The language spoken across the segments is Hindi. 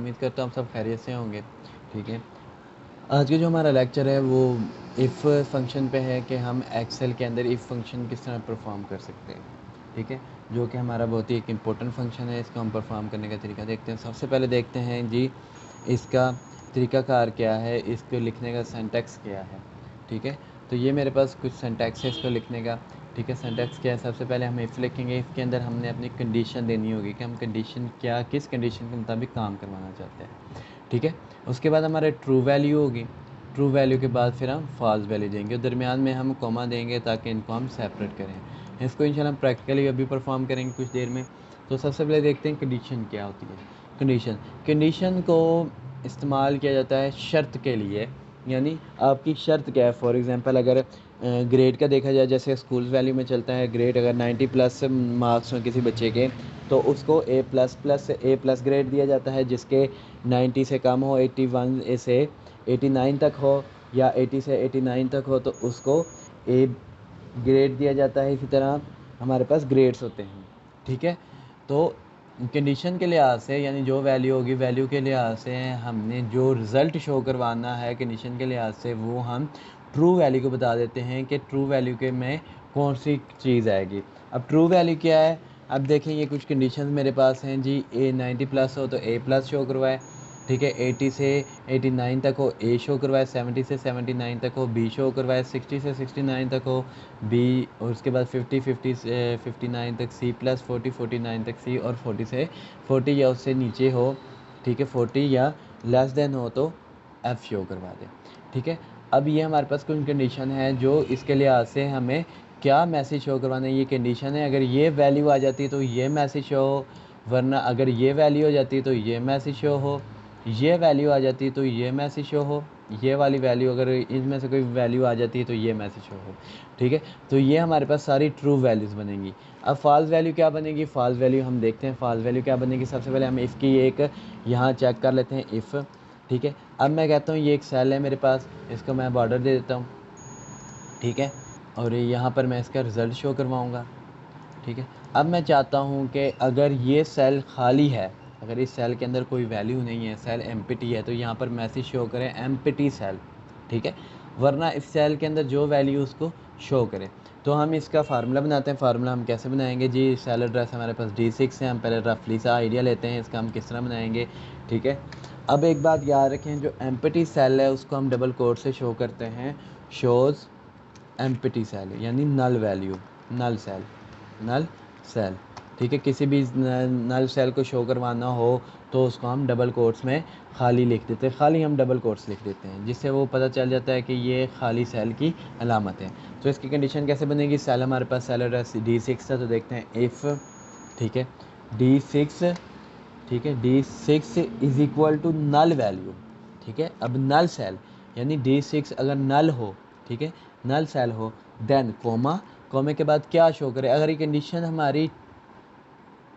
उम्मीद करता हूँ आप सब खैरियत से होंगे। ठीक है, आज का जो हमारा लेक्चर है वो इफ़ फंक्शन पे है कि हम एक्सेल के अंदर इफ़ फंक्शन किस तरह परफॉर्म कर सकते हैं। ठीक है, जो कि हमारा बहुत ही एक इम्पोर्टेंट फंक्शन है। इसको हम परफॉर्म करने का तरीका देखते हैं। सबसे पहले देखते हैं जी इसका तरीक़ाकार क्या है, इसको लिखने का सिंटैक्स क्या है। ठीक है, तो ये मेरे पास कुछ सिंटैक्स है इसको लिखने का। ठीक है, सिंटैक्स क्या है, सबसे पहले हम इफ़ लिखेंगे। इफ़ के अंदर हमने अपनी कंडीशन देनी होगी कि हम कंडीशन क्या, किस कंडीशन के मुताबिक काम करवाना चाहते हैं। ठीक है, उसके बाद हमारे ट्रू वैल्यू होगी। ट्रू वैल्यू के बाद फिर हम फॉल्स वैल्यू देंगे, दरमियान में हम कॉमा देंगे ताकि इनको हम सेपरेट करें। इसको इंशाल्लाह हम प्रैक्टिकली अभी परफॉर्म करेंगे कुछ देर में। तो सबसे पहले देखते हैं कंडीशन क्या होती है। कंडीशन को इस्तेमाल किया जाता है शर्त के लिए, यानी आपकी शर्त क्या है। फॉर एग्ज़ाम्पल अगर ग्रेड का देखा जाए, जैसे स्कूल वैल्यू में चलता है ग्रेड, अगर 90+ मार्क्स हों किसी बच्चे के तो उसको A++ ग्रेड दिया जाता है। जिसके 90 से कम हो, 81 से 89 तक हो या 80 से 89 तक हो तो उसको A ग्रेड दिया जाता है। इसी तरह हमारे पास ग्रेड्स होते हैं। ठीक है, तो कंडीशन के लिहाज से, यानी जो वैल्यू होगी वैल्यू के लिहाज से हमने जो रिज़ल्ट शो करवाना है कंडीशन के लिहाज से, वो हम ट्रू वैल्यू को बता देते हैं कि ट्रू वैल्यू के में कौन सी चीज़ आएगी। अब ट्रू वैल्यू क्या है, अब देखें ये कुछ कंडीशन मेरे पास हैं जी। A 90+ हो तो A+ शो करवाए। ठीक है, 80 से 89 तक हो A शो करवाए, 70 से 79 तक हो B शो करवाए, 60 से 69 तक हो B, और उसके बाद 50 से 59 तक C+, 49 तक C, और 40 से 40 या उससे नीचे हो, ठीक है, 40 या लेस देन हो तो F शो करवा दें। ठीक है, अब ये हमारे पास कुछ कंडीशन है जो इसके लिहाज से हमें क्या मैसेज शो करवाना है। ये कंडीशन है, अगर ये वैल्यू आ जाती है तो ये मैसेज शो हो, वरना अगर ये वैल्यू हो जाती है तो ये मैसेज शो हो, ये वैल्यू आ जाती है तो ये मैसेज शो हो, ये वाली वैल्यू अगर इनमें से कोई वैल्यू आ जाती है तो ये मैसेज शो हो। ठीक है, तो ये हमारे पास सारी ट्रू वैल्यूज़ बनेंगी। अब फॉल्स वैल्यू क्या बनेगी, फॉल्स वैल्यू हम देखते हैं फॉल्स वैल्यू क्या बनेगी। सबसे पहले हम इफ़ की एक यहाँ चेक कर लेते हैं इफ़। ठीक है, अब मैं कहता हूँ ये एक सेल है मेरे पास, इसको मैं बॉर्डर दे देता हूँ। ठीक है, और यहाँ पर मैं इसका रिज़ल्ट शो करवाऊँगा। ठीक है, अब मैं चाहता हूँ कि अगर ये सेल खाली है, अगर इस सेल के अंदर कोई वैल्यू नहीं है, सेल एम्प्टी है, तो यहाँ पर मैसेज शो करें एम्प्टी सेल। ठीक है, वरना इस सेल के अंदर जो वैल्यू उसको शो करें। तो हम इसका फार्मूला बनाते हैं। फार्मूला हम कैसे बनाएंगे जी, सेल एड्रेस हमारे पास D6 है। हम पहले रफली सा आइडिया लेते हैं इसका हम किस तरह बनाएंगे। ठीक है, अब एक बात याद रखें, जो एम्प्टी सेल है उसको हम डबल कोट से शो करते हैं, शोज़ एम्प्टी सेल, यानी नल वैल्यू, नल सेल, नल सेल। ठीक है, किसी भी नल सेल को शो करवाना हो तो उसको हम डबल कोट्स में खाली लिख देते हैं, खाली हम डबल कोट्स लिख देते हैं, जिससे वो पता चल जाता है कि ये खाली सेल की अलामत है। तो इसकी कंडीशन कैसे बनेगी, सेल हमारे पास सेल एड्रेस D6 था, तो देखते हैं इफ़, ठीक है, D6, ठीक है, D6 is equal to null value. ठीक है, अब नल सेल यानी D6 अगर नल हो, ठीक है, नल सेल हो, देन कोमा, कोमे के बाद क्या शो करे, अगर ये कंडीशन हमारी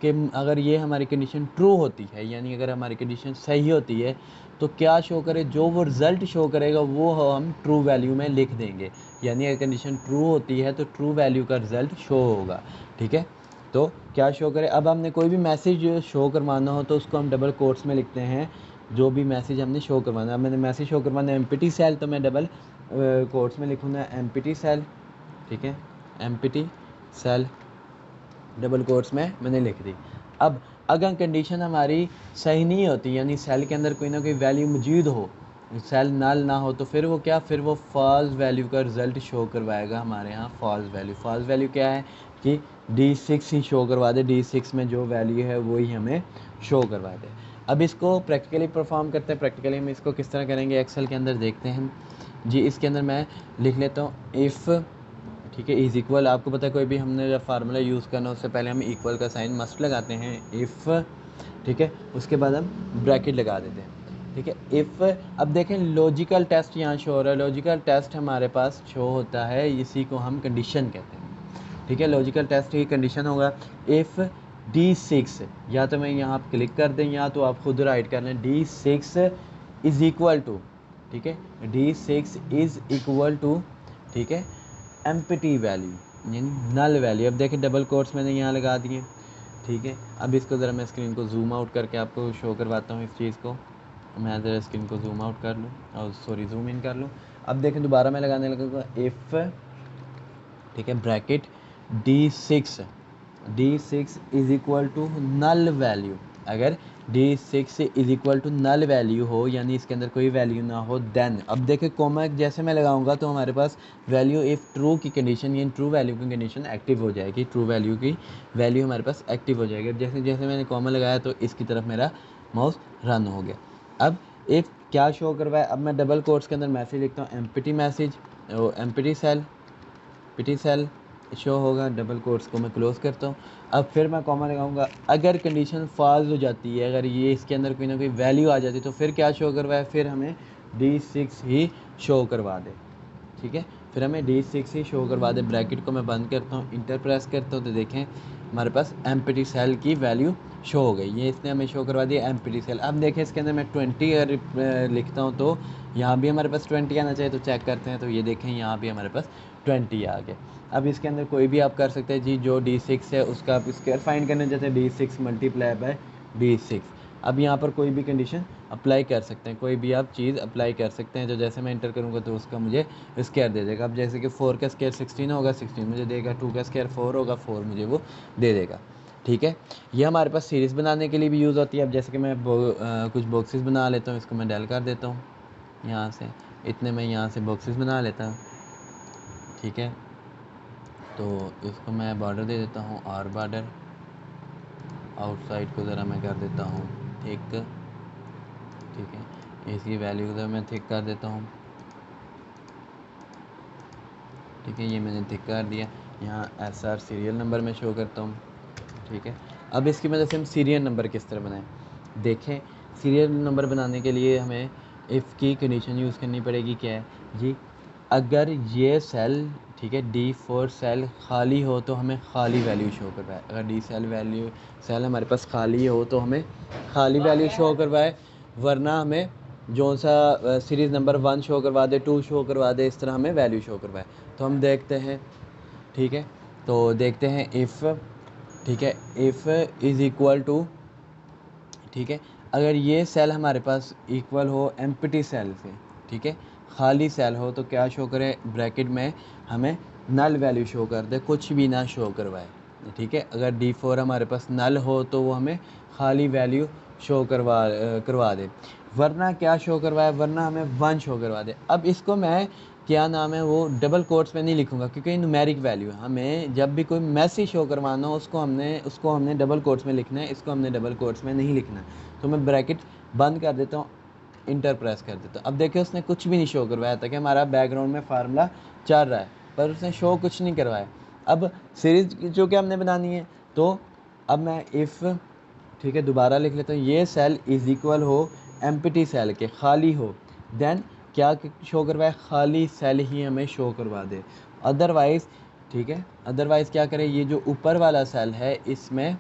कि अगर ये हमारी कंडीशन ट्रू होती है, यानी अगर हमारी कंडीशन सही होती है तो क्या शो करे, जो वो रिज़ल्ट शो करेगा वो हम ट्रू वैल्यू में लिख देंगे। यानी अगर कंडीशन ट्रू होती है तो ट्रू वैल्यू का रिज़ल्ट शो होगा। ठीक है, तो क्या शो करे, अब हमने कोई भी मैसेज शो करवाना हो तो उसको हम डबल कोट्स में लिखते हैं, जो भी मैसेज हमने शो करवाना है। अब मैंने मैसेज शो करवाना है एम्प्टी सेल, तो मैं डबल कोट्स में लिखूँगा एम्प्टी सेल। ठीक है, एम्प्टी सेल डबल कोट्स में मैंने लिख दी। अब अगर कंडीशन हमारी सही नहीं होती, यानी सेल के अंदर कोई ना कोई वैल्यू मौजूद हो, सेल नल ना हो, तो फिर वो क्या, फिर वो फॉल्स वैल्यू का रिज़ल्ट शो करवाएगा हमारे यहाँ फॉल्स वैल्यू। फॉल्स वैल्यू क्या है कि D6 ही शो करवा दे, D6 में जो वैल्यू है वही हमें शो करवा दे। अब इसको प्रैक्टिकली परफॉर्म करते हैं। प्रैक्टिकली में इसको किस तरह करेंगे एक्सेल के अंदर देखते हैं जी। इसके अंदर मैं लिख लेता हूँ इफ़, ठीक है, इज़ इक्वल, आपको पता है कोई भी हमने जब फार्मूला यूज़ करना उससे पहले हम इक्वल का साइन मस्ट लगाते हैं, इफ़, ठीक है, उसके बाद हम ब्रैकेट लगा देते हैं। ठीक है, इफ़, अब देखें लॉजिकल टेस्ट यहाँ शो हो रहा है, लॉजिकल टेस्ट हमारे पास शो होता है, इसी को हम कंडीशन कहते हैं। ठीक है, लॉजिकल टेस्ट की कंडीशन होगा इफ़ D6, या तो मैं यहाँ आप क्लिक कर दें या तो आप खुद राइट कर लें, D6 इज़ इक्वल टू, ठीक है, D6 इज़ इक्वल टू, ठीक है, एम्प्टी वैल्यू यानी नल वैल्यू। अब देखें डबल कोट्स मैंने यहाँ लगा दिए, ठीक है। अब इसको ज़रा मैं स्क्रीन को जूम आउट करके आपको शो करवाता हूँ इस चीज़ को। मैं ज़रा स्क्रीन को जूम आउट कर लूँ और सॉरी जूम इन कर लूँ। अब देखें दोबारा मैं लगाने लगा इफ़, ठीक है, bracket D6 is equal to null value. अगर D6 is equal to null value हो, यानी इसके अंदर कोई वैल्यू ना हो, देन अब देखें कोमा जैसे मैं लगाऊंगा तो हमारे पास वैल्यू इफ़ ट्रू की कंडीशन, यानी ट्रू वैल्यू की कंडीशन एक्टिव हो जाएगी। ट्रू वैल्यू की वैल्यू हमारे पास एक्टिव हो जाएगी। जैसे जैसे मैंने कॉमा लगाया तो इसकी तरफ मेरा माउस रन हो गया। अब इफ़ क्या शो करवाए, अब मैं डबल कोट्स के अंदर मैसेज लिखता हूँ, empty message, empty cell show होगा। डबल कोट्स को मैं क्लोज़ करता हूँ। अब फिर मैं कॉमा लगाऊंगा। अगर कंडीशन फॉल्स हो जाती है, अगर ये इसके अंदर कोई ना कोई वैल्यू आ जाती है तो फिर क्या शो करवाए, फिर हमें D6 ही शो करवा दे। ठीक है, फिर हमें D6 ही शो करवा दे। ब्रैकेट को मैं बंद करता हूँ, इंटर प्रेस करता हूँ तो देखें हमारे पास एम्प्टी सेल की वैल्यू शो हो गई। ये इसने हमें शो करवा दिया एम्प्टी सेल। अब देखें इसके अंदर मैं 20 अगर लिखता हूँ तो यहाँ भी हमारे पास 20 आना चाहिए, तो चेक करते हैं तो ये देखें यहाँ भी हमारे पास 20 आ गया। अब इसके अंदर कोई भी आप कर सकते हैं जी, जो D6 है उसका आप स्क्वायर फाइंड करना चाहते हैं, D6 मल्टीप्लाई बाय D6। अब यहाँ पर कोई भी कंडीशन अप्लाई कर सकते हैं, कोई भी आप चीज़ अप्लाई कर सकते हैं। जो जैसे मैं इंटर करूँगा तो उसका मुझे स्क्वायर दे देगा। अब जैसे कि 4 का स्क्वायर 16 होगा, 16 मुझे देगा। 2 का स्क्वायर 4 होगा, 4 मुझे वो दे देगा। ठीक है, ये हमारे पास सीरीज़ बनाने के लिए भी यूज़ होती है। अब जैसे कि मैं कुछ बॉक्सेस बना लेता हूँ, इसको मैं डेल कर देता हूँ यहाँ से, इतने मैं यहाँ से बॉक्सेस बना लेता हूँ। ठीक है, तो इसको मैं बॉर्डर दे देता हूँ, और बॉर्डर आउटसाइड को ज़रा मैं कर देता हूँ थिक। ठीक है, इसकी वैल्यू को ज़रा मैं थिक कर देता हूँ। ठीक है, ये मैंने थिक कर दिया। यहाँ SR सीरियल नंबर में शो करता हूँ। ठीक है, अब इसकी मदद से हम सीरियल नंबर किस तरह बनाएं, देखें। सीरियल नंबर बनाने के लिए हमें इफ़ की कंडीशन यूज़ करनी पड़ेगी। क्या है जी, अगर ये सेल, ठीक है, D4 सेल खाली हो तो हमें खाली वैल्यू शो करवाए। अगर D सेल हमारे पास खाली हो तो हमें खाली वैल्यू शो करवाए, वरना हमें जो सा सीरीज़ नंबर 1 शो करवा दे, 2 शो करवा दे, इस तरह हमें वैल्यू शो करवाए। तो हम देखते हैं। ठीक है, तो देखते हैं इफ़, ठीक है, इफ़ इज़ इक्वल टू, ठीक है, अगर ये सेल हमारे पास इक्वल हो एम्प्टी सेल से, ठीक है, खाली सेल हो, तो क्या शो करे, ब्रैकेट में हमें नल वैल्यू शो कर दे, कुछ भी ना शो करवाए। ठीक है, अगर D4 हमारे पास नल हो तो वो हमें खाली वैल्यू शो करवा दे, वरना क्या शो करवाए, वरना हमें 1 शो करवा दे। अब इसको मैं क्या नाम है वो डबल कोट्स में नहीं लिखूंगा, क्योंकि न्यूमेरिक वैल्यू है। हमें जब भी कोई मैसेज शो करवाना हो उसको हमने डबल कोट्स में लिखना है, इसको हमने डबल कोट्स में नहीं लिखना। तो मैं ब्रैकेट बंद कर देता हूँ, इंटर प्रेस कर देता हूँ। अब देखिए उसने कुछ भी नहीं शो करवाया था कि हमारा बैकग्राउंड में फार्मूला चल रहा है, पर उसने शो कुछ नहीं करवाया। अब सीरीज जो कि हमने बनानी है, तो अब मैं इफ़, ठीक है, दोबारा लिख लेता हूँ, ये सेल इज़ इक्वल हो एम्प्टी सेल के, खाली हो, देन क्या शो करवाए, खाली सेल ही हमें शो करवा दे। अदरवाइज़, ठीक है, अदरवाइज़ क्या करें, ये जो ऊपर वाला सेल है इसमें,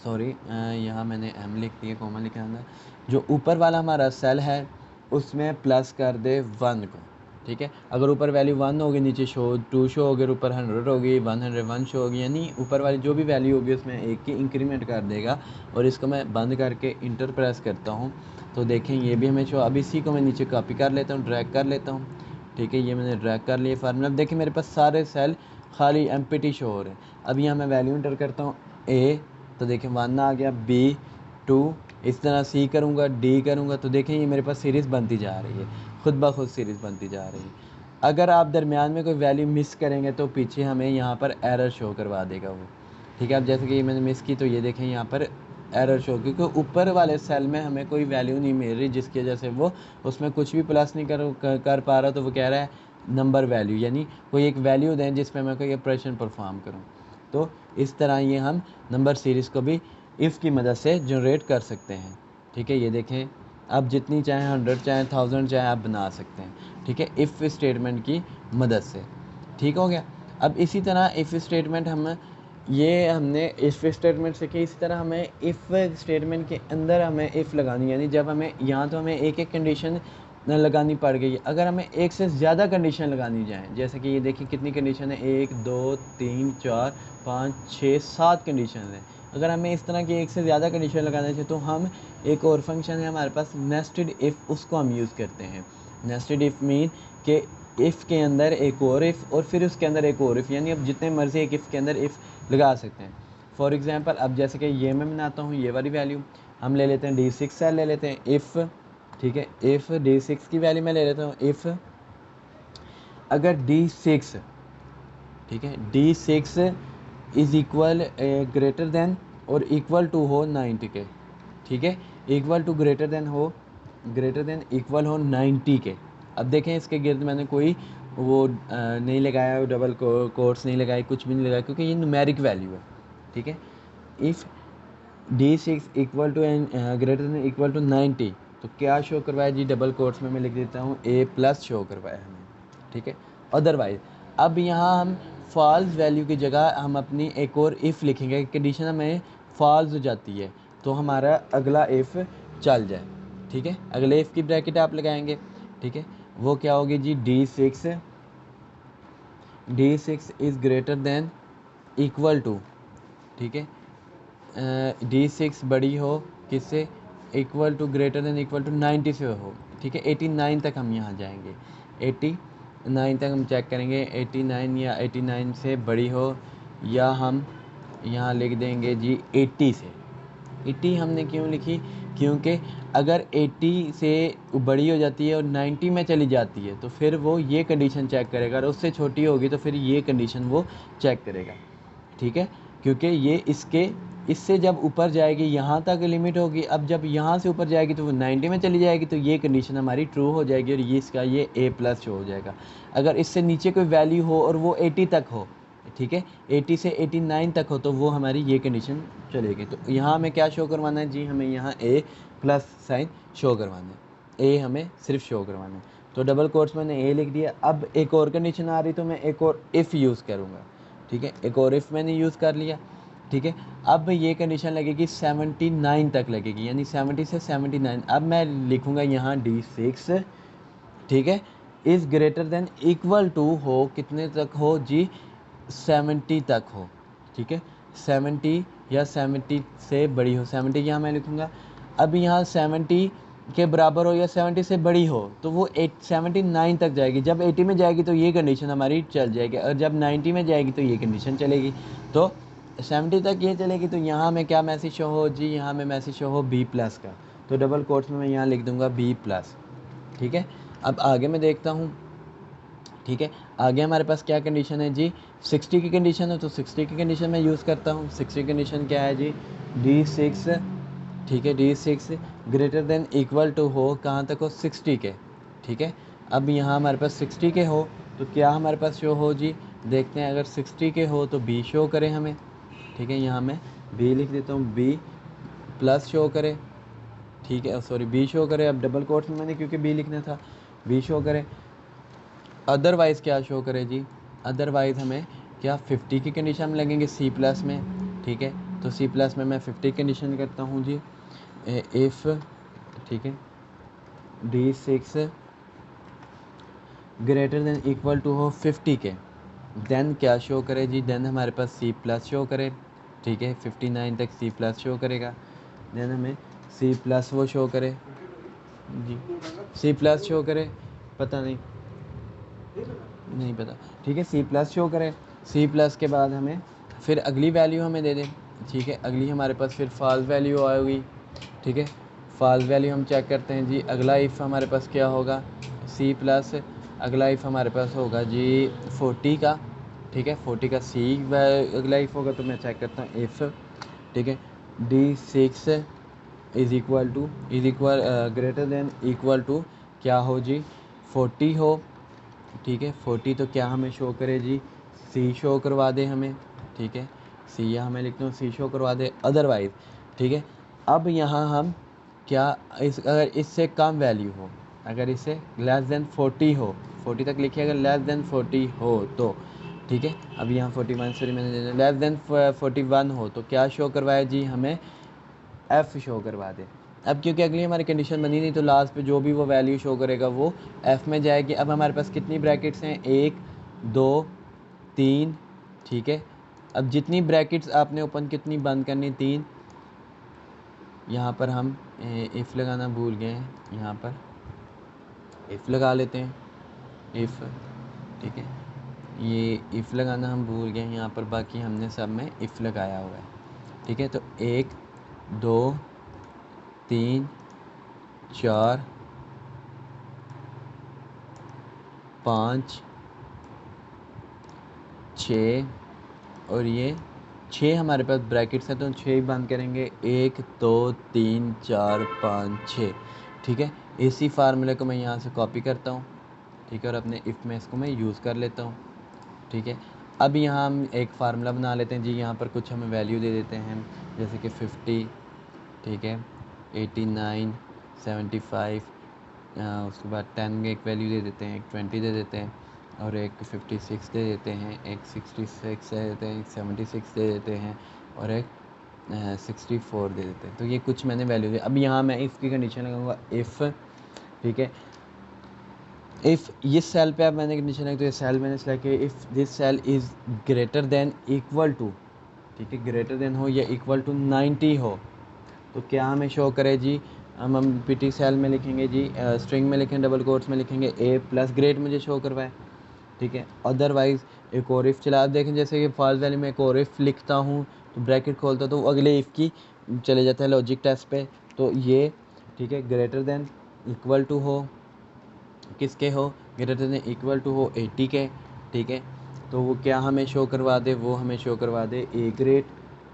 सॉरी यहाँ मैंने M लिख दिया, कॉमा लिखा है, जो ऊपर वाला हमारा सेल है उसमें प्लस कर दे 1 को। ठीक है, अगर ऊपर वैल्यू 1 होगी, नीचे 2 शो होगी, ऊपर 100 होगी, 101 शो होगी, यानी ऊपर वाली जो भी वैल्यू होगी उसमें 1 की इंक्रीमेंट कर देगा। और इसको मैं बंद करके इंटर प्रेस करता हूँ तो देखें ये भी हमें शो। अब इसी को मैं नीचे कॉपी कर लेता हूँ, ड्रैग कर लेता हूँ। ठीक है, ये मैंने ड्रैग कर लिया फार्मूला। अब देखिए मेरे पास सारे सेल खाली एम्प्टी शो हो रहे हैं। अब यहाँ मैं वैल्यू इंटर करता हूँ, A, तो देखें 1 आ गया, B 2, इस तरह C करूँगा, D करूँगा, तो देखें ये मेरे पास सीरीज़ बनती जा रही है, खुद ब खुद सीरीज़ बनती जा रही है। अगर आप दरमियान में कोई वैल्यू मिस करेंगे तो पीछे हमें यहाँ पर एरर शो करवा देगा वो। ठीक है, अब जैसे कि ये मैंने मिस की तो ये देखें यहाँ पर एरर शो, क्योंकि ऊपर वाले सेल में हमें कोई वैल्यू नहीं मिल रही, जिसकी वजह से वो उसमें कुछ भी प्लस नहीं कर पा रहा। तो वो कह रहा है नंबर वैल्यू, यानी कोई एक वैल्यू दें जिसमें मैं कोई ऑपरेशन परफॉर्म करूँ। तो इस तरह ये हम नंबर सीरीज़ को भी इफ़ की मदद से जनरेट कर सकते हैं। ठीक है, ये देखें आप जितनी चाहें 100 चाहें 1000 चाहें आप बना सकते हैं। ठीक है, इफ़ स्टेटमेंट की मदद से। ठीक हो गया। अब इसी तरह इफ़ स्टेटमेंट हमने इफ़ स्टेटमेंट से कि इसी तरह हमें इफ़ स्टेटमेंट के अंदर हमें इफ़ लगानी, यानी जब हमें यहाँ तो हमें एक एक कंडीशन लगानी पड़ गई। अगर हमें एक से ज़्यादा कंडीशन लगानी जाए, जैसे कि ये देखिए कितनी कंडीशन है, 1 2 3 4 5 6 7 कंडीशन है। अगर हमें इस तरह की एक से ज़्यादा कंडीशन लगाना चाहिए तो हम एक और फंक्शन है हमारे पास नेस्टेड इफ़, उसको हम यूज़ करते हैं। नेस्टेड इफ़ मीन कि इफ़ के अंदर एक और इफ़ और फिर उसके अंदर एक और इफ़, यानी अब जितने मर्जी एक इफ़ के अंदर इफ़ लगा सकते हैं। फॉर एग्जांपल अब जैसे कि ये मैं बनाता हूँ, ये वाली वैल्यू हम ले लेते हैं, D6 सेल ले लेते हैं, इफ़, ठीक है, इफ़ D6 की वैल्यू मैं ले लेता हूँ, इफ़ अगर D6, ठीक है, D6 is equal greater then और इक्वल टू हो 90 के, ठीक है, इक्वल टू ग्रेटर देन हो, ग्रेटर देन इक्वल हो 90 के। अब देखें इसके गिर्द मैंने कोई वो नहीं लगाया, डबल कोट्स नहीं लगाए, कुछ भी नहीं लगाया, क्योंकि ये न्यूमेरिक वैल्यू है, ठीक है। If D6 equal to and greater than equal to 90, तो क्या शो करवाया जी, डबल कोट्स में मैं लिख देता हूँ A+ शो करवाया हमें, ठीक है। अदरवाइज अब यहाँ हम फॉल्स वैल्यू की जगह हम अपनी एक और इफ़ लिखेंगे, कंडीशन हमें फॉल्स हो जाती है तो हमारा अगला इफ़ चल जाए, ठीक है। अगले इफ़ की ब्रैकेट आप लगाएंगे, ठीक है, वो क्या होगी जी, D6 is greater than equal to, ठीक है, D6 बड़ी हो किससे, equal to greater than equal to 90 से हो, ठीक है। 89 तक हम यहाँ जाएंगे, 89 तक हम चेक करेंगे, 89 या 89 से बड़ी हो, या हम यहाँ लिख देंगे जी 80 से। 80 हमने क्यों लिखी, क्योंकि अगर 80 से बड़ी हो जाती है और 90 में चली जाती है तो फिर वो ये कंडीशन चेक करेगा, और उससे छोटी होगी तो फिर ये कंडीशन वो चेक करेगा, ठीक है। क्योंकि ये इससे जब ऊपर जाएगी यहाँ तक लिमिट होगी, अब जब यहाँ से ऊपर जाएगी तो वो 90 में चली जाएगी, तो ये कंडीशन हमारी ट्रू हो जाएगी और ये इसका ये A+ हो जाएगा। अगर इससे नीचे कोई वैल्यू हो और वो 80 तक हो, ठीक है, 80 से 89 तक हो, तो वो हमारी ये कंडीशन चलेगी। तो यहाँ हमें क्या शो करवाना है जी, हमें यहाँ A+ साइन शो करवाना है, A हमें सिर्फ शो करवाना है। तो डबल कोट्स मैंने A लिख दिया। अब एक और कंडीशन आ रही तो मैं एक और इफ़ यूज़ करूँगा, ठीक है, एक और इफ़ मैंने यूज़ कर लिया, ठीक है। अब ये कंडीशन लगेगी 79 तक लगेगी, यानी 70 से 79। अब मैं लिखूँगा यहाँ D6, ठीक है, is greater than equal to हो कितने तक हो जी, 70 तक हो, ठीक है, 70 या 70 से बड़ी हो, 70 यहाँ मैं लिखूँगा। अब यहाँ 70 के बराबर हो या 70 से बड़ी हो तो वो 79 तक जाएगी। जब 80 में जाएगी तो ये कंडीशन हमारी चल जाएगी, और जब 90 में जाएगी तो ये कंडीशन चलेगी। तो 70 तक ये चलेगी, तो यहाँ में क्या मैसेज शो हो जी, यहाँ में मैसेज शो हो B+ का। तो डबल कोट्स में मैं यहाँ लिख दूँगा B+, ठीक है। अब आगे मैं देखता हूँ, ठीक है, आगे हमारे पास क्या कंडीशन है जी, 60 की कंडीशन है, तो 60 की कंडीशन मैं यूज़ करता हूँ। 60 कंडीशन क्या है जी, D6, ठीक है, D6 greater than equal to हो कहाँ तक हो, 60 के, ठीक है। अब यहाँ हमारे पास 60 के हो तो क्या हमारे पास शो हो जी, देखते हैं, अगर 60 के हो तो B शो करे हमें, ठीक है, यहाँ मैं B लिख देता हूँ, B+ शो करे, ठीक है, सॉरी B शो करे। अब डबल कोट्स में मैंने क्योंकि B लिखना था, B शो करे। अदरवाइज़ क्या शो करे जी, अदरवाइज़ हमें क्या 50 की कंडीशन में लगेंगे C+ में, ठीक है। तो C+ में मैं 50 कंडीशन करता हूँ जी, इफ़, ठीक है, D6 greater than equal to हो 50 के, देन क्या शो करे जी, देन हमारे पास C+ शो करे, ठीक है, 59 तक C+ शो करेगा। देन हमें C+ वो शो करे जी, C+ शो करे, पता नहीं पता, ठीक है, C+ शो करें। C+ के बाद हमें फिर अगली वैल्यू हमें दे दें, ठीक है, अगली हमारे पास फिर फॉल्स वैल्यू आएगी, ठीक है। फॉल्स वैल्यू हम चेक करते हैं जी, अगला इफ़ हमारे पास क्या होगा, C+, अगला इफ़ हमारे पास होगा जी 40 का, ठीक है, 40 का C अगला इफ़ होगा। तो मैं चेक करता हूँ इफ़, ठीक है, D6 is equal greater than equal to क्या हो जी, 40 हो, ठीक है, 40। तो क्या हमें शो करे जी, C शो करवा दे हमें, ठीक है, C या हमें लिखते हैं C शो करवा दे। अदरवाइज़, ठीक है, अब यहाँ हम क्या अगर इससे कम वैल्यू हो, अगर इससे लेस देन 40 हो, 40 तक लिखिए, अगर लेस देन 40 हो तो, ठीक है। अब यहाँ 41 सॉरी मैंने दे दिया, लेस देन 41 हो तो क्या शो करवाए जी, हमें F शो करवा दे। अब क्योंकि अगली हमारी कंडीशन बनी नहीं तो लास्ट पे जो भी वो वैल्यू शो करेगा वो एफ़ में जाएगी। अब हमारे पास कितनी ब्रैकेट्स हैं, 1 2 3, ठीक है। अब जितनी ब्रैकेट्स आपने ओपन कितनी बंद करनी, 3। यहाँ पर हम इफ़ लगाना भूल गए हैं, यहाँ पर इफ़ लगा लेते हैं, इफ़, ठीक है। ये इफ़ लगाना हम भूल गए हैं यहाँ पर, बाकी हमने सब में इफ़ लगाया हुआ है, ठीक है। तो 1 2 3 4 5 6 और ये 6 हमारे पास ब्रैकेट्स हैं तो 6 ही बंद करेंगे, 1 2 3 4 5 6, ठीक है। इसी फार्मूले को मैं यहाँ से कॉपी करता हूँ, ठीक है, और अपने इफ़ में इसको मैं यूज़ कर लेता हूँ, ठीक है। अब यहाँ हम एक फार्मूला बना लेते हैं जी, यहाँ पर कुछ हमें वैल्यू दे देते हैं, जैसे कि 50, ठीक है, 89 75, उसके बाद 10 की एक वैल्यू दे देते हैं, एक 20 दे देते हैं, और एक 56 दे देते हैं, एक 66 दे देते हैं, एक 76 दे देते हैं, और एक 64 दे देते हैं। तो ये कुछ मैंने वैल्यू दी। अब यहाँ मैं इफ़ की कंडीशन लगाऊंगा, इफ़, ठीक है, इफ़ ये सेल पे अब मैंने कंडीशन लगाई तो ये सेल मैंने सेलेक्ट किया, if this cell is greater than equal to, ठीक है, ग्रेटर देन हो या इक्वल टू 90 हो, तो क्या हमें शो करे जी, हम पीटी सेल में लिखेंगे जी, स्ट्रिंग में लिखें, डबल कोट्स में लिखेंगे ए प्लस ग्रेड मुझे शो करवाए, ठीक है। अदरवाइज़ एक और इफ़ चला, देखें जैसे कि फॉल्स वैल्यू में एक और इफ़ लिखता हूँ तो ब्रैकेट खोलता तो अगले इफ़ की चले जाता है लॉजिक टेस्ट पे, तो ये, ठीक है, ग्रेटर देन इक्वल टू हो, किसके हो, ग्रेटर देन इक्वल टू हो 80 के, ठीक है। तो वो क्या हमें शो करवा दे, वो हमें शो करवा दे ए ग्रेड,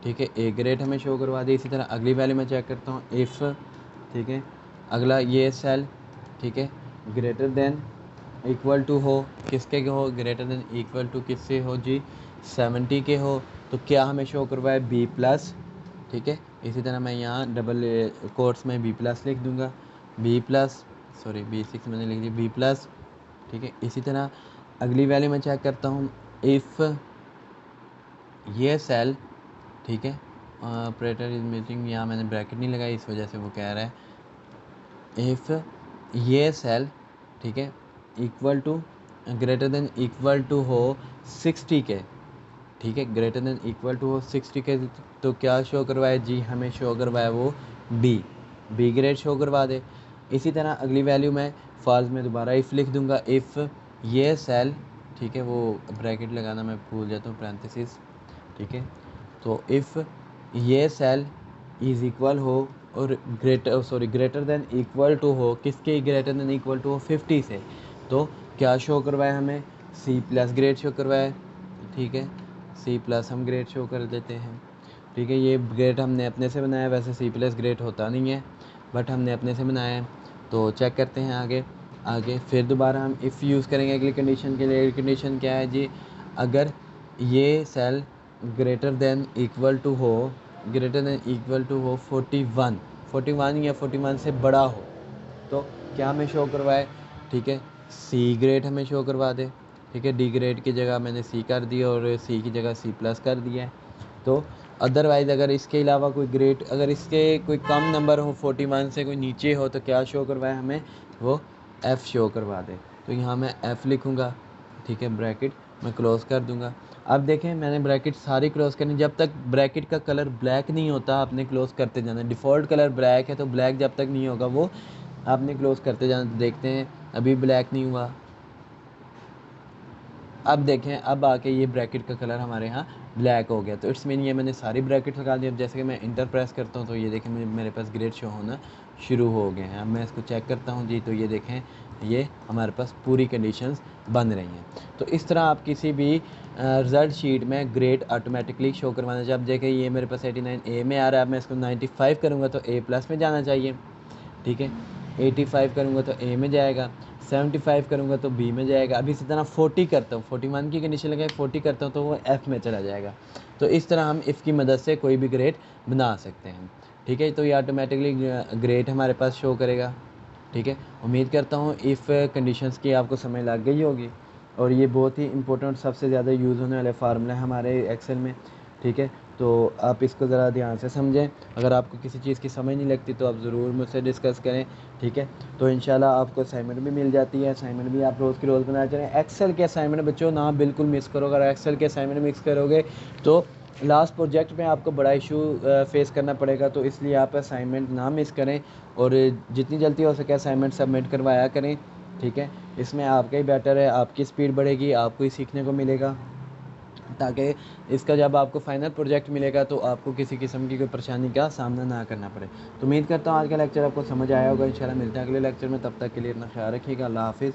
ठीक है, ए ग्रेड हमें शो करवा दे। इसी तरह अगली वैल्यू मैं चेक करता हूँ, इफ़, ठीक है, अगला ये सेल, ठीक है, ग्रेटर देन इक्वल टू हो, किसके हो, ग्रेटर देन इक्वल टू किससे हो जी, 70 के हो, तो क्या हमें शो करवाए, बी प्लस, ठीक है। इसी तरह मैं यहाँ डबल कोट्स में बी प्लस लिख दूँगा, बी प्लस, सॉरी B6 मैंने लिख दिया, बी प्लस, ठीक है। इसी तरह अगली वैल्यू मैं चेक करता हूँ, इफ़ ये सेल, ठीक है, ऑपरेटर इज मीटिंग, यहाँ मैंने ब्रैकेट नहीं लगाई इस वजह से वो कह रहा है, इफ़ ये सेल, ठीक है, equal to greater than equal to हो 60 के, ठीक है, ग्रेटर देन इक्वल टू हो 60 के, तो क्या शो करवाए जी, हमें शो करवाए वो बी ग्रेड शो करवा दे। इसी तरह अगली वैल्यू मैं फॉल्स में दोबारा इफ़ लिख दूंगा, इफ़ ये सेल, ठीक है, वो ब्रैकेट लगाना मैं भूल जाता हूँ, पैरेंथेसिस, ठीक है। तो इफ़ ये सेल इज़ इक्वल हो और ग्रेटर देन इक्वल टू हो, किसके ग्रेटर देन इक्वल टू हो 50 से, तो क्या शो करवाए हमें, सी प्लस ग्रेड शो करवाए, ठीक है, सी प्लस हम ग्रेड शो कर देते हैं, ठीक है। ये ग्रेड हमने अपने से बनाया, वैसे सी प्लस ग्रेड होता नहीं है बट हमने अपने से बनाया है। तो चेक करते हैं आगे फिर दोबारा हम इफ़ यूज़ करेंगे अगली कंडीशन के लिए। कंडीशन क्या है जी, अगर ये cell greater than equal to हो 41 या 41 से बड़ा हो, तो क्या हमें शो करवाए, ठीक है, सी ग्रेड हमें शो करवा दे, ठीक है। डी ग्रेड की जगह मैंने सी कर दिया और सी की जगह सी प्लस कर दिया है। तो अदरवाइज़ अगर इसके अलावा कोई ग्रेड, अगर इसके कोई कम नंबर हो 41 से कोई नीचे हो, तो क्या शो करवाए हमें, वो एफ़ शो करवा दे। तो यहाँ मैं एफ़ लिखूँगा, ठीक है, ब्रैकेट मैं क्लोज़ कर दूँगा। अब देखें मैंने ब्रैकेट सारी क्लोज़ करनी, जब तक ब्रैकेट का कलर ब्लैक नहीं होता आपने क्लोज़ करते जाना है। डिफ़ॉल्ट कलर ब्लैक है तो ब्लैक जब तक नहीं होगा वो आपने क्लोज़ करते जाना। तो देखते हैं अभी ब्लैक नहीं हुआ, अब देखें अब आके ये ब्रैकेट का कलर हमारे यहाँ ब्लैक हो गया। तो इट्स मीन ये मैंने सारी ब्रैकेट लगा दी। अब जैसे कि मैं इंटर प्रेस करता हूँ तो ये देखें मेरे पास ग्रेड शो होना शुरू हो गए हैं। अब मैं इसको चेक करता हूँ जी, तो ये देखें ये हमारे पास पूरी कंडीशंस बन रही हैं। तो इस तरह आप किसी भी रिज़ल्ट शीट में ग्रेड ऑटोमेटिकली शो करवाना चाहिए। अब देखें ये मेरे पास 89 ए में आ रहा है, अब मैं इसको 95 करूँगा तो ए प्लस में जाना चाहिए, ठीक है। 85 करूँगा तो ए में जाएगा, 75 करूँगा तो बी में जाएगा। अब इसी तरह 40 करता हूँ, 41 की कंडीशन लगाए 40 करता हूँ तो वो एफ़ में चला जाएगा। तो इस तरह हम इफ़ की मदद से कोई भी ग्रेड बना सकते हैं, ठीक है। तो ये ऑटोमेटिकली ग्रेड हमारे पास शो करेगा, ठीक है। उम्मीद करता हूँ इफ़ कंडीशंस की आपको समझ लग गई होगी और ये बहुत ही इंपॉर्टेंट सबसे ज़्यादा यूज़ होने वाले फार्मूला है हमारे एक्सेल में, ठीक है। तो आप इसको ज़रा ध्यान से समझें। अगर आपको किसी चीज़ की समझ नहीं लगती तो आप ज़रूर मुझसे डिस्कस करें, ठीक है। तो इंशाल्लाह आपको असाइनमेंट भी मिल जाती है, असाइनमेंट भी आप रोज़ की रोज़ बनाते चलें। एक्सेल के असाइनमेंट बच्चों ना बिल्कुल मिस करो। अगर एक्सेल के असाइनमेंट मिस करोगे तो लास्ट प्रोजेक्ट में आपको बड़ा इशू फेस करना पड़ेगा। तो इसलिए आप असाइनमेंट ना मिस करें और जितनी जल्दी हो सके असाइनमेंट सबमिट करवाया करें, ठीक है। इसमें आपका ही बेटर है, आपकी स्पीड बढ़ेगी, आपको ही सीखने को मिलेगा, ताकि इसका जब आपको फाइनल प्रोजेक्ट मिलेगा तो आपको किसी किस्म की कोई परेशानी का सामना ना करना पड़े। तो उम्मीद करता हूँ आज का लेक्चर आपको समझ आया होगा। इंशाल्लाह मिलते हैं अगले लेक्चर में, तब तक के लिए अपना ख्याल रखिएगा। अल्लाह हाफ़िज़।